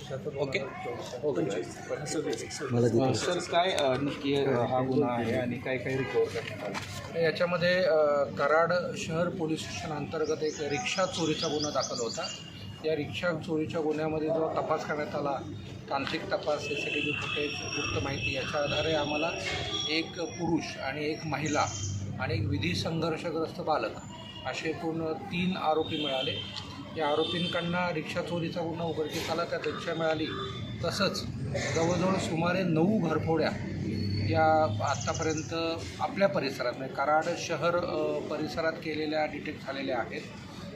Okay okay sir काय नक्की हा गुन्हा आहे आणि काय काय रिकवर करण्यात आलं? याच्यामध्ये कराड शहर पोलीस स्टेशन अंतर्गत एक रिक्षा चोरीचा गुन्हा दाखल होता. या रिक्षा चोरीच्या गुन्ह्यामध्ये जो तपास करण्यात आला, तांत्रिक तपास, CCTV फुटेज, गुप्त माहिती याच्या आधारे आम्हाला एक पुरुष आणि एक महिला आणि एक विधी संघर्षग्रस्त बालक असे एकूण 3 आरोपी मिळाले. या आरोपींकडनं रिक्षा चोरीचा गुन्हा उघडकीस आला, त्यात रिक्षा मिळाली. तसंच जवळजवळ सुमारे 9 घरफोड्या या आत्तापर्यंत आपल्या परिसरात म्हणजे कराड शहर परिसरात केलेल्या डिटेक्ट झालेल्या आहेत.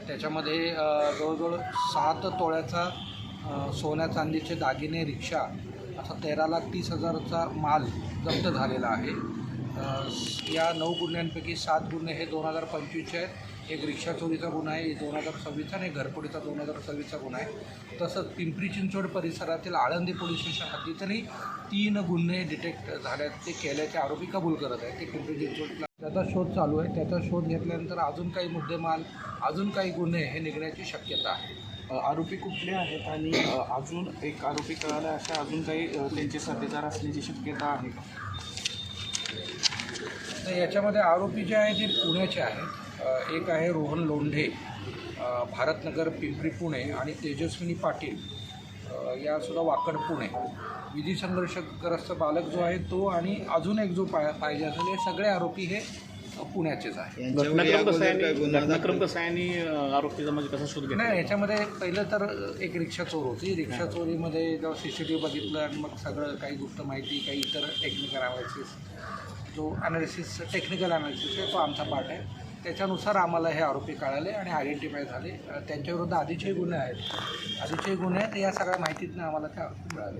त्याच्यामध्ये जवळजवळ 7 तोळ्याचा सोन्या चांदीचे दागिने, रिक्षा असा 13,30,000चा माल जप्त झालेला आहे. या 9 गुन्ह्यांपैकी 7 गुन्हे हे 2025चे आहेत. एक रिक्षा चोरीचा गुन्हा आहे 2026चा आणि एक घरफोडीचा 2026चा गुन्हा आहे. तसंच पिंपरी चिंचवड परिसरातील आळंदी पोलीस स्टेशन हद्दीतही 3 गुन्हे डिटेक्ट झाल्यात. ते केल्याचे आरोपी कबूल करत आहेत. ते पिंपरी चिंचवडला त्याचा शोध चालू आहे. त्याचा शोध घेतल्यानंतर अजून काही मुद्देमाल, अजून काही गुन्हे हे निघण्याची शक्यता आहे. आरोपी कुठले आहेत आणि अजून एक आरोपी कळाला अशा अजून काही त्यांचे साथीदार असण्याची शक्यता आहे का? तर याच्यामध्ये आरोपी जे आहेत ते पुण्याचे आहेत. एक आहे रोहन लोंढे, भारतनगर पिंपरी पुणे, आणि तेजस्विनी पाटील यासुद्धा वाकड पुणे. विधी संघर्षग्रस्त बालक जो आहे तो आणि अजून एक जो पाहिजे असेल, हे सगळे आरोपी हे पुण्याचेच आहे. घटनाक्रम कसा आहे आणि आरोपीचा म्हणजे कसा शोध घेतला? नाही, याच्यामध्ये पहिलं तर एक रिक्षा चोर होती. रिक्षा चोरीमध्ये जेव्हा CCTV बघितलं आणि मग सगळं काही गुप्त माहिती, काही इतर टेक्निकल ॲनालिसिस, जो टेक्निकल ॲनालिसिस आहे तो आमचा पार्ट आहे. त्याच्यानुसार आम्हाला हे आरोपी कळाले आणि आयडेंटिफाय झाले. त्यांच्याविरुद्ध आधीचे गुन्हे आहेत. या सगळ्या माहितीतनं आम्हाला त्या मिळाले.